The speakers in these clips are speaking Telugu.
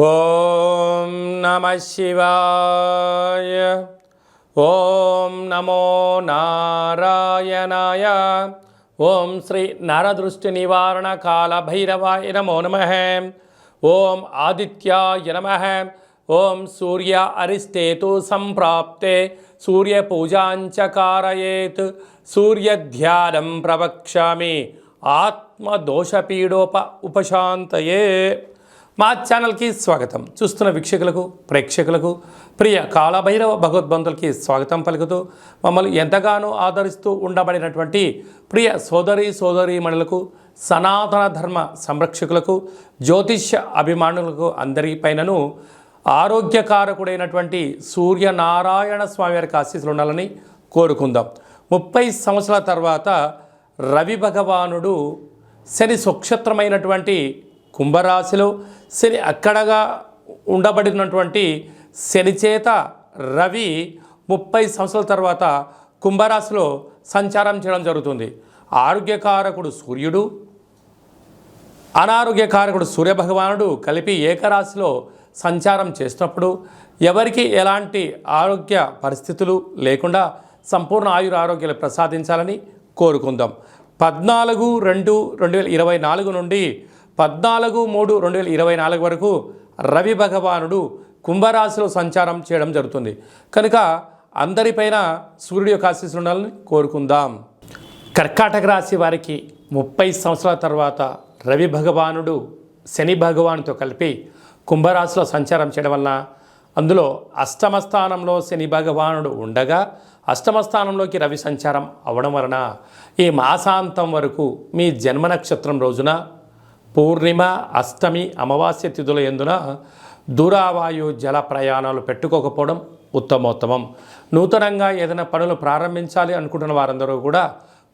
ఓం నమః శివాయ. ఓం నమో నారాయణాయ. ఓం శ్రీ నరదృష్టి నివారణ కాల భైరవాయ నమో నమః. ఓం ఆదిత్యాయ నమః. ఓం సూర్య అరిష్టేతు సంప్రాప్తే సూర్యపూజాంచ కారయేత్. సూర్యధ్యానం ప్రవక్ష్యామి ఉపశాంతయే. మా ఛానల్కి స్వాగతం. చూస్తున్న వీక్షకులకు ప్రేక్షకులకు ప్రియ కాలభైరవ భగవద్బంధులకి స్వాగతం పలుకుతూ మమ్మల్ని ఎంతగానో ఆదరిస్తూ ఉండబడినటువంటి ప్రియ సోదరీమణులకు, సనాతన ధర్మ సంరక్షకులకు, జ్యోతిష్య అభిమానులకు అందరిపైనను ఆరోగ్యకారకుడైనటువంటి సూర్యనారాయణ స్వామి వారికి ఆశీస్సులు ఉండాలని కోరుకుందాం. 30 సంవత్సరాల తర్వాత రవి భగవానుడు శని స్వక్షేత్రమైనటువంటి కుంభరాశిలో శని అక్కడగా ఉండబడినటువంటి శని చేత రవి 30 సంవత్సరాల తర్వాత కుంభరాశిలో సంచారం చేయడం జరుగుతుంది. ఆరోగ్యకారకుడు సూర్యుడు, అనారోగ్యకారకుడు సూర్యభగవానుడు కలిపి ఏకరాశిలో సంచారం చేసినప్పుడు ఎవరికి ఎలాంటి ఆరోగ్య పరిస్థితులు లేకుండా సంపూర్ణ ఆరోగ్యాలు ప్రసాదించాలని కోరుకుందాం. 14/2/2024 నుండి 14/3/2024 వరకు రవి భగవానుడు కుంభరాశిలో సంచారం చేయడం జరుగుతుంది. కనుక అందరిపైన సూర్యుడి యొక్క ఆశీస్సులు ఉండాలని కోరుకుందాం. కర్కాటక రాశి వారికి 30 సంవత్సరాల తర్వాత రవి భగవానుడు శని భగవానుతో కలిపి కుంభరాశిలో సంచారం చేయడం వలన అందులో అష్టమ స్థానంలో శని భగవానుడు ఉండగా అష్టమ స్థానంలోకి రవి సంచారం అవ్వడం వలన ఈ మాసాంతం వరకు మీ జన్మ నక్షత్రం రోజున పూర్ణిమ, అష్టమి, అమావాస్య తిథుల యందున దూరావాయు జల ప్రయాణాలు పెట్టుకోకపోవడం ఉత్తమోత్తమం. నూతనంగా ఏదైనా పనులు ప్రారంభించాలి అనుకుంటున్న వారందరూ కూడా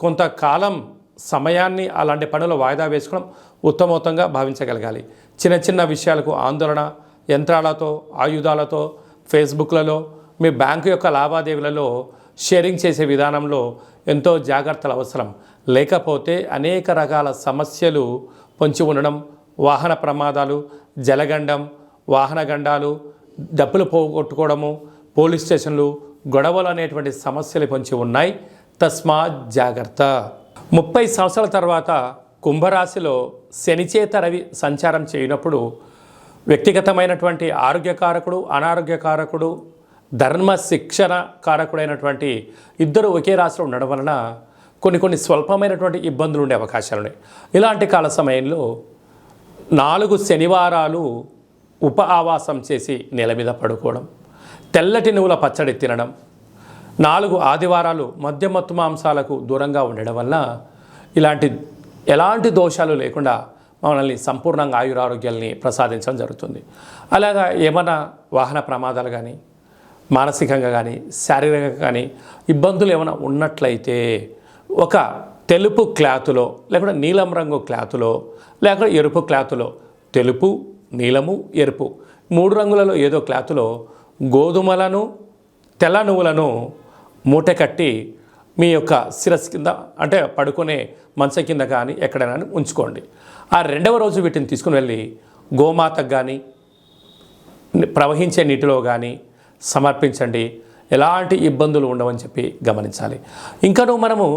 కొంతకాలం సమయాన్ని అలాంటి పనులు వాయిదా వేసుకోవడం ఉత్తమోత్తంగా భావించగలగాలి. చిన్న చిన్న విషయాలకు ఆందోళన, యంత్రాలతో, ఆయుధాలతో, ఫేస్బుక్లలో, మీ బ్యాంకు యొక్క లావాదేవీలలో షేరింగ్ చేసే విధానంలో ఎంతో జాగ్రత్తలు అవసరం. లేకపోతే అనేక రకాల సమస్యలు పొంచి ఉండడం, వాహన ప్రమాదాలు, జలగండం, వాహన గండాలు, డబ్బులు పోగొట్టుకోవడము, పోలీస్ స్టేషన్లు, గొడవలు అనేటువంటి సమస్యలు పొంచి ఉన్నాయి. తస్మాత్ జాగ్రత్త. 30 సంవత్సరాల తర్వాత కుంభరాశిలో శనిచేత రవి సంచారం చేయనప్పుడు వ్యక్తిగతమైనటువంటి ఆరోగ్యకారకుడు, అనారోగ్యకారకుడు, ధర్మ శిక్షణ కారకుడైనటువంటి ఇద్దరు ఒకే రాశిలో ఉండడం వలన కొన్ని స్వల్పమైనటువంటి ఇబ్బందులు ఉండే అవకాశాలు ఉన్నాయి. ఇలాంటి కాల సమయంలో 4 శనివారాలు ఉప ఆవాసం చేసి నేల మీద పడుకోవడం, తెల్లటి నువ్వుల పచ్చడి తినడం, 4 ఆదివారాలు మద్యమత్తు మాంసాలకు దూరంగా ఉండడం వల్ల ఎలాంటి దోషాలు లేకుండా మనల్ని సంపూర్ణంగా ఆయురారోగ్యాల్ని ప్రసాదించడం జరుగుతుంది. అలాగా ఏమైనా వాహన ప్రమాదాలు కానీ, మానసికంగా కానీ, శారీరకంగా కానీ ఇబ్బందులు ఏమైనా ఉన్నట్లయితే ఒక తెలుపు క్లాతులో, లేకుంటే నీలం రంగు క్లాతులో, లేకుంటే ఎరుపు క్లాతులో, తెలుపు, నీలము, ఎరుపు 3 రంగులలో ఏదో క్లాతులో గోధుమలను, తెల్ల నువ్వులను మూట కట్టి మీ యొక్క శిరస్సు కింద, అంటే పడుకునే మంచం కింద కానీ ఎక్కడైనా ఉంచుకోండి. ఆ 2వ రోజు వీటిని తీసుకుని వెళ్ళి గోమాతకు కానీ, ప్రవహించే నీటిలో కానీ సమర్పించండి. ఎలాంటి ఇబ్బందులు ఉండవని చెప్పి గమనించాలి. ఇంకనూ మనము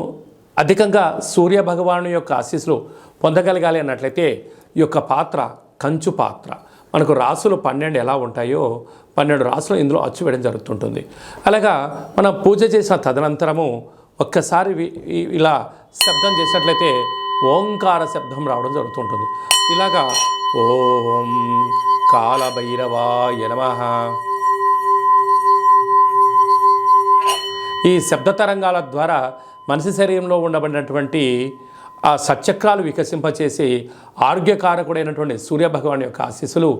అధికంగా సూర్య భగవాను యొక్క ఆశీస్సులు పొందగలగాలి అన్నట్లయితే ఈ యొక్క పాత్ర కంచు పాత్ర. మనకు రాసులు 12 ఎలా ఉంటాయో 12 రాసులు ఇందులో అచ్చు వేయడం జరుగుతుంటుంది. అలాగా మనం పూజ చేసిన తదనంతరము ఒక్కసారి ఇలా శబ్దం చేసినట్లయితే ఓంకార శబ్దం రావడం జరుగుతుంటుంది. ఇలాగా ఓం కాలభైరవాయ నమః. ఈ శబ్ద తరంగాల ద్వారా మనిషి శరీరంలో ఉండబడినటువంటి ఆ సచక్రాలు వికసింపచేసి ఆరోగ్యకారకుడైనటువంటి సూర్యభగవాన్ యొక్క ఆశీస్సులు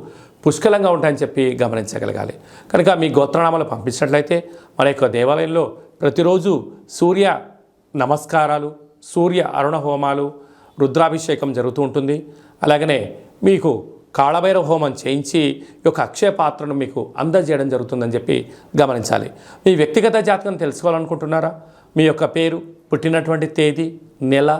పుష్కలంగా ఉంటాయని చెప్పి గమనించగలగాలి. కనుక మీ గోత్రనామాలు పంపించినట్లయితే మన యొక్క దేవాలయంలో ప్రతిరోజు సూర్య నమస్కారాలు, సూర్య అరుణ హోమాలు, రుద్రాభిషేకం జరుగుతూ ఉంటుంది. అలాగనే మీకు కాళభైరవ హోమం చేయించి ఈ యొక్క అక్షయ పాత్రను మీకు అందజేయడం జరుగుతుందని చెప్పి గమనించాలి. మీ వ్యక్తిగత జాతకం తెలుసుకోవాలనుకుంటున్నారా? మీ యొక్క పేరు, పుట్టినటువంటి తేదీ, నెల,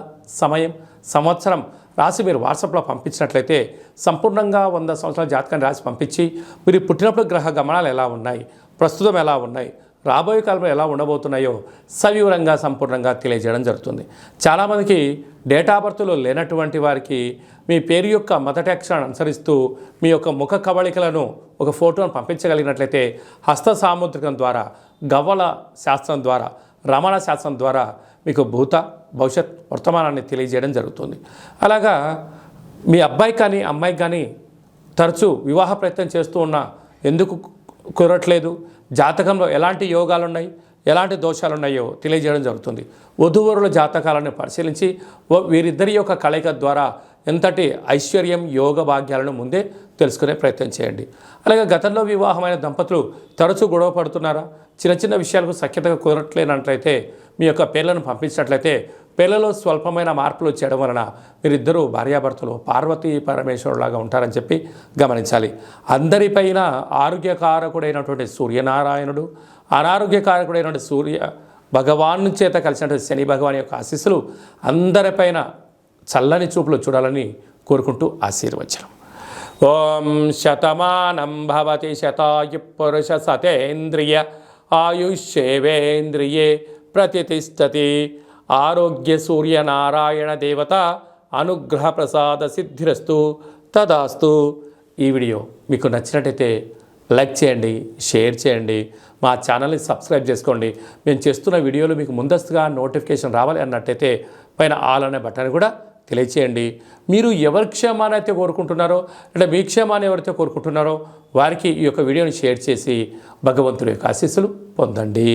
సమయం, సంవత్సరం రాసి మీరు వాట్సాప్లో పంపించినట్లయితే సంపూర్ణంగా 100 సంవత్సరాల జాతకాన్ని రాసి పంపించి మీరు పుట్టినప్పుడు గ్రహ గమనాలు ఎలా ఉన్నాయి, ప్రస్తుతం ఎలా ఉన్నాయి, రాబోయే కాలంలో ఎలా ఉండబోతున్నాయో సవివరంగా సంపూర్ణంగా తెలియజేయడం జరుగుతుంది. చాలామందికి డేటా బర్త్లో లేనటువంటి వారికి మీ పేరు యొక్క మొదటి అక్షరాన్ని అనుసరిస్తూ మీ యొక్క ముఖ కవళికలను ఒక ఫోటోను పంపించగలిగినట్లయితే హస్త సాముద్రికం ద్వారా, గవ్వల శాస్త్రం ద్వారా, రమణ శాస్త్రం ద్వారా మీకు భూత భవిష్యత్ వర్తమానాన్ని తెలియజేయడం జరుగుతుంది. అలాగా మీ అబ్బాయి కానీ అమ్మాయికి కానీ తరచూ వివాహ ప్రయత్నం చేస్తూ ఉన్నా ఎందుకు కుదరట్లేదు, జాతకంలో ఎలాంటి యోగాలు ఉన్నాయి, ఎలాంటి దోషాలు ఉన్నాయో తెలియజేయడం జరుగుతుంది. వధూవరుల జాతకాలను పరిశీలించి వీరిద్దరి యొక్క కలయిక ద్వారా ఎంతటి ఐశ్వర్యం యోగ భాగ్యాలను ముందే తెలుసుకునే ప్రయత్నం చేయండి. అలాగే గతంలో వివాహమైన దంపతులు తరచూ గొడవ పడుతున్నారా, చిన్న చిన్న విషయాలకు సఖ్యతగా కుదరట్లేనట్లయితే మీ యొక్క పేర్లను పంపించినట్లయితే పిల్లలు స్వల్పమైన మార్పులు చేయడం వలన మీరిద్దరూ భార్యాభర్తలు పార్వతీ పరమేశ్వరులాగా ఉంటారని చెప్పి గమనించాలి. అందరిపైన ఆరోగ్యకారకుడైనటువంటి సూర్యనారాయణుడు, అనారోగ్యకారకుడైనటువంటి సూర్య భగవాను చేత కలిసినటువంటి శని భగవాన్ యొక్క ఆశీస్సులు అందరిపైన చల్లని చూపులు చూడాలని కోరుకుంటూ ఆశీర్వచనం. ఓం శతమానం భవతి శతాయు పురుష సతేంద్రియ ఆయుష్యేవేంద్రియే ప్రతిష్టతి. ఆరోగ్య సూర్యనారాయణ దేవత అనుగ్రహ ప్రసాద సిద్ధిరస్తు తదాస్తు. ఈ వీడియో మీకు నచ్చినట్టయితే లైక్ చేయండి, షేర్ చేయండి, మా ఛానల్ని సబ్స్క్రైబ్ చేసుకోండి. మేము చేస్తున్న వీడియోలు మీకు ముందస్తుగా నోటిఫికేషన్ రావాలి అన్నట్టయితే పైన ఆల్ అనే బటన్ కూడా తెలియచేయండి. మీరు ఎవరి క్షేమాన్ని అయితే కోరుకుంటున్నారో, అంటే మీ క్షేమాన్ని ఎవరైతే కోరుకుంటున్నారో వారికి ఈ యొక్క వీడియోని షేర్ చేసి భగవంతుడి యొక్క ఆశీస్సులు పొందండి.